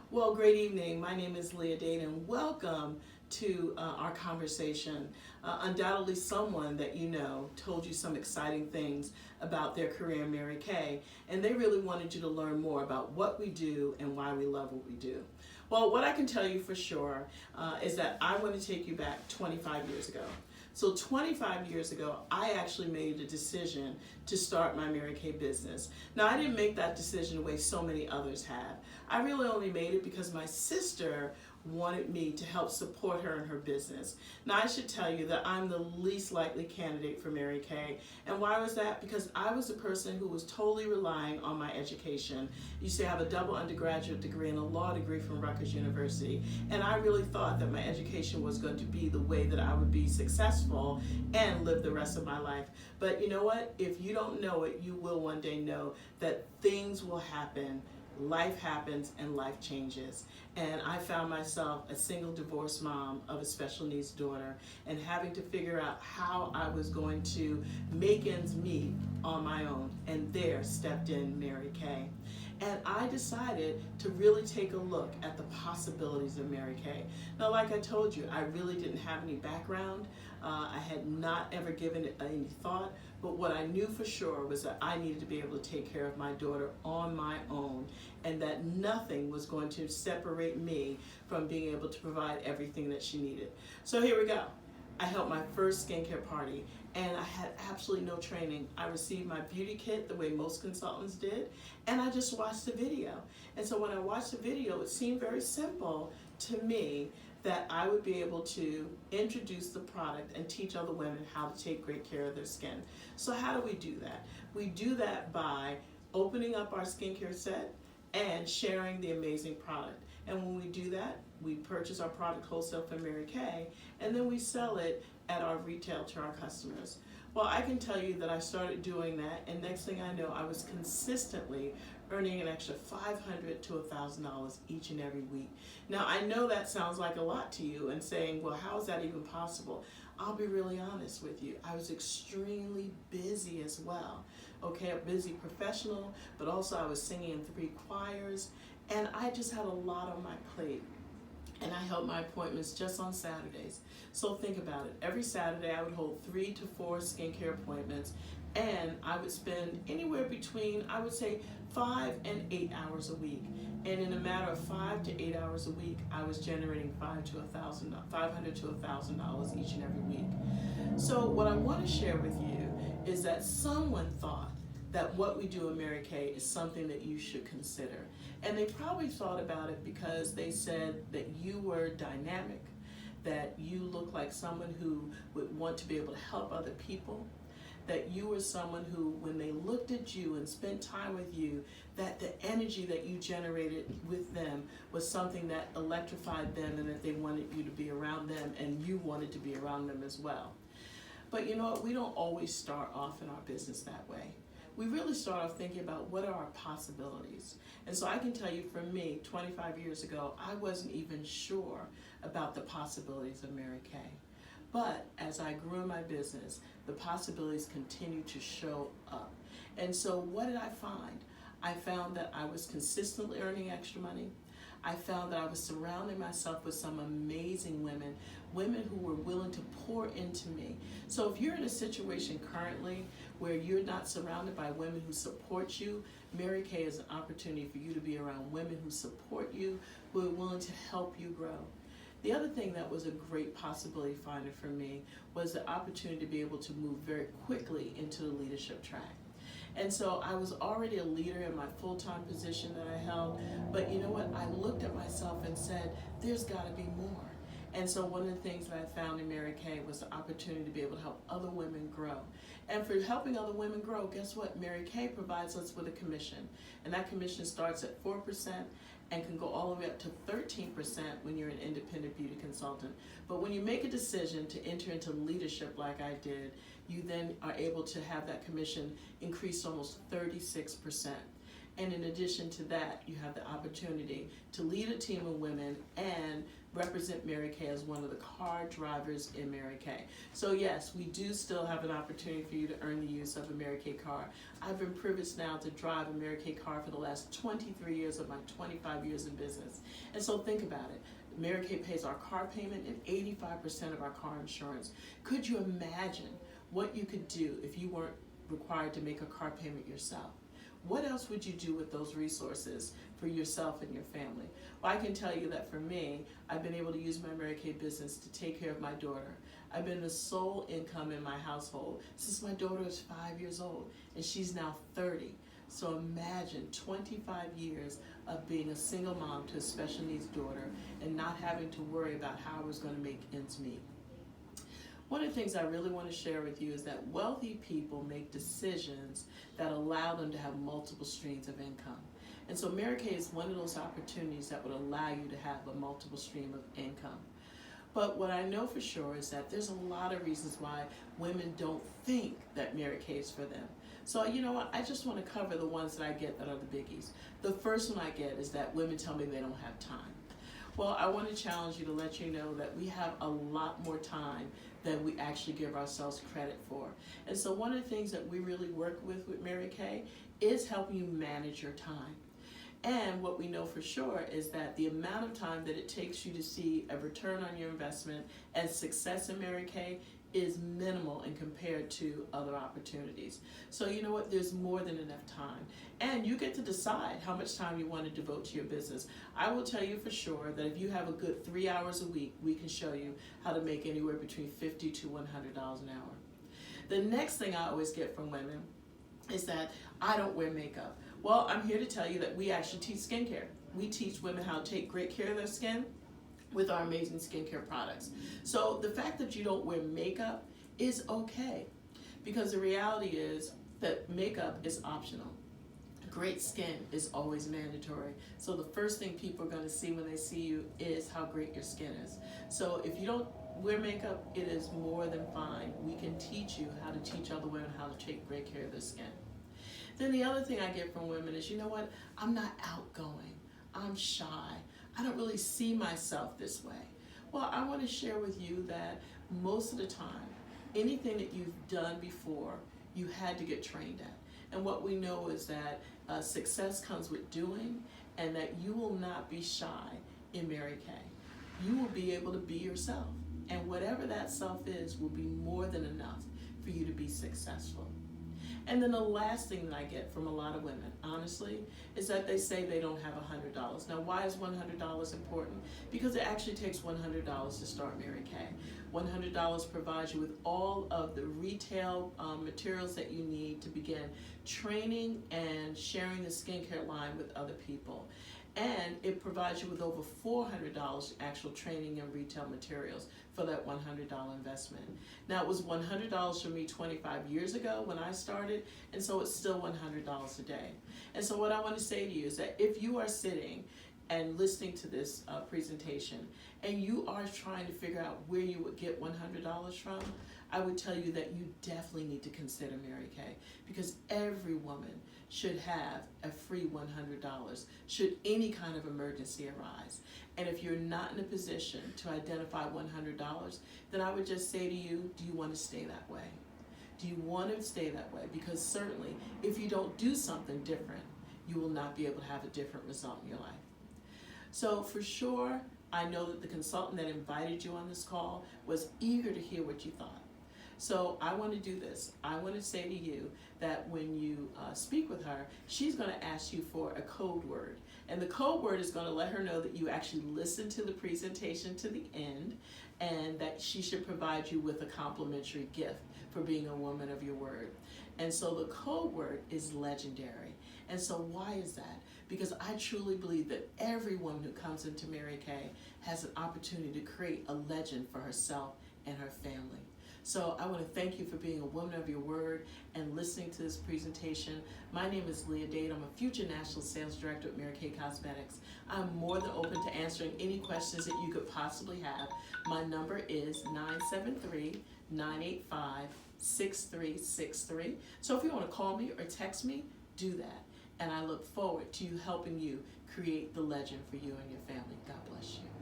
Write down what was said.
Well, great evening. My name is Leah Dade, and welcome to our conversation. Undoubtedly, someone that you know told you some exciting things about their career in Mary Kay, and they really wanted you to learn more about what we do and why we love what we do. Well, what I can tell you for sure is that I want to take you back 25 years ago. So 25 years ago, I actually made a decision to start my Mary Kay business. Now, I didn't make that decision the way so many others have. I really only made it because my sister wanted me to help support her in her business. Now, I should tell you that I'm the least likely candidate for Mary Kay. And why was that? Because I was a person who was totally relying on my education. You see, I have a double undergraduate degree and a law degree from Rutgers University. And I really thought that my education was going to be the way that I would be successful and live the rest of my life. But you know what? If you don't know it, you will one day know that things will happen. Life happens and life changes. And I found myself a single divorced mom of a special needs daughter and having to figure out how I was going to make ends meet on my own. And there stepped in Mary Kay. And I decided to really take a look at the possibilities of Mary Kay. Now, like I told you, I really didn't have any background. I had not ever given it any thought, but what I knew for sure was that I needed to be able to take care of my daughter on my own, and that nothing was going to separate me from being able to provide everything that she needed. So here we go. I held my first skincare party, and I had absolutely no training. I received my beauty kit the way most consultants did, and I just watched the video. And so when I watched the video, it seemed very simple to me that I would be able to introduce the product and teach other women how to take great care of their skin. So how do we do that? We do that by opening up our skincare set and sharing the amazing product. And when we do that, we purchase our product wholesale from Mary Kay, and then we sell it at our retail to our customers. Well, I can tell you that I started doing that, and next thing I know, I was consistently earning an extra $500 to $1,000 each and every week. Now, I know that sounds like a lot to you and saying, well, how is that even possible? I'll be really honest with you. I was extremely busy as well. Okay, a busy professional, but also I was singing in 3 choirs, and I just had a lot on my plate. And I held my appointments just on Saturdays. So think about it. Every Saturday I would hold 3 to 4 skincare appointments, and I would spend anywhere between, I would say, 5 and 8 hours a week. And in a matter of 5 to 8 hours a week, I was generating $500 to $1,000 each and every week. So what I want to share with you is that someone thought that what we do in Mary Kay is something that you should consider. And they probably thought about it because they said that you were dynamic, that you look like someone who would want to be able to help other people, that you were someone who, when they looked at you and spent time with you, that the energy that you generated with them was something that electrified them and that they wanted you to be around them and you wanted to be around them as well. But you know what? We don't always start off in our business that way. We really start off thinking about what are our possibilities. And so I can tell you, for me, 25 years ago, I wasn't even sure about the possibilities of Mary Kay. But as I grew in my business, the possibilities continued to show up. And so what did I find? I found that I was consistently earning extra money. I found that I was surrounding myself with some amazing women, women who were willing to pour into me. So if you're in a situation currently where you're not surrounded by women who support you, Mary Kay is an opportunity for you to be around women who support you, who are willing to help you grow. The other thing that was a great possibility finder for me was the opportunity to be able to move very quickly into the leadership track. And so I was already a leader in my full-time position that I held, but you know what? I looked at myself and said, there's got to be more. And so one of the things that I found in Mary Kay was the opportunity to be able to help other women grow. And for helping other women grow, guess what? Mary Kay provides us with a commission. And that commission starts at 4% and can go all the way up to 13% when you're an independent beauty consultant. But when you make a decision to enter into leadership like I did, you then are able to have that commission increase to almost 36%. And in addition to that, you have the opportunity to lead a team of women and represent Mary Kay as one of the car drivers in Mary Kay. So yes, we do still have an opportunity for you to earn the use of a Mary Kay car. I've been privileged now to drive a Mary Kay car for the last 23 years of my 25 years in business. And so think about it. Mary Kay pays our car payment and 85% of our car insurance. Could you imagine what you could do if you weren't required to make a car payment yourself? What else would you do with those resources for yourself and your family? Well, I can tell you that for me, I've been able to use my Mary Kay business to take care of my daughter. I've been the sole income in my household since my daughter was 5 years old, and she's now 30. So imagine 25 years of being a single mom to a special needs daughter and not having to worry about how I was going to make ends meet. One of the things I really want to share with you is that wealthy people make decisions that allow them to have multiple streams of income. And so Mary Kay is one of those opportunities that would allow you to have a multiple stream of income. But what I know for sure is that there's a lot of reasons why women don't think that Mary Kay is for them. So you know what, I just want to cover the ones that I get that are the biggies. The first one I get is that women tell me they don't have time. Well, I want to challenge you to let you know that we have a lot more time than we actually give ourselves credit for. And so one of the things that we really work with Mary Kay is helping you manage your time. And what we know for sure is that the amount of time that it takes you to see a return on your investment and success in Mary Kay is minimal in compared to other opportunities. So you know what, there's more than enough time. And you get to decide how much time you want to devote to your business. I will tell you for sure that if you have a good 3 hours a week, we can show you how to make anywhere between $50 to $100 an hour. The next thing I always get from women is that I don't wear makeup. Well, I'm here to tell you that we actually teach skincare. We teach women how to take great care of their skin with our amazing skincare products. So the fact that you don't wear makeup is okay, because the reality is that makeup is optional. Great skin is always mandatory. So the first thing people are going to see when they see you is how great your skin is. So if you don't wear makeup, it is more than fine. We can teach you how to teach other women how to take great care of their skin. Then the other thing I get from women is, you know what, I'm not outgoing, I'm shy, I don't really see myself this way. Well, I want to share with you that most of the time, anything that you've done before, you had to get trained at. And what we know is that success comes with doing, and that you will not be shy in Mary Kay. You will be able to be yourself, and whatever that self is will be more than enough for you to be successful. And then the last thing that I get from a lot of women, honestly, is that they say they don't have $100. Now, why is $100 important? Because it actually takes $100 to start Mary Kay. $100 provides you with all of the retail materials that you need to begin training and sharing the skincare line with other people. And it provides you with over $400 actual training and retail materials for that $100 investment. Now, it was $100 for me 25 years ago when I started, and so it's still $100 a day. And so what I want to say to you is that if you are sitting and listening to this presentation, and you are trying to figure out where you would get $100 from, I would tell you that you definitely need to consider Mary Kay, because every woman should have a free $100 should any kind of emergency arise. And if you're not in a position to identify $100, then I would just say to you, do you want to stay that way? Do you want to stay that way? Because certainly, if you don't do something different, you will not be able to have a different result in your life. So for sure, I know that the consultant that invited you on this call was eager to hear what you thought. So I want to do this. I want to say to you that when you speak with her, she's going to ask you for a code word. And the code word is going to let her know that you actually listened to the presentation to the end, and that she should provide you with a complimentary gift for being a woman of your word. And so the code word is legendary. And so why is that? Because I truly believe that every woman who comes into Mary Kay has an opportunity to create a legend for herself and her family. So I want to thank you for being a woman of your word and listening to this presentation. My name is Leah Dade. I'm a future National Sales Director at Mary Kay Cosmetics. I'm more than open to answering any questions that you could possibly have. My number is 973-985-6363. So if you want to call me or text me, do that. and I look forward to helping you create the legend for you and your family. God bless you.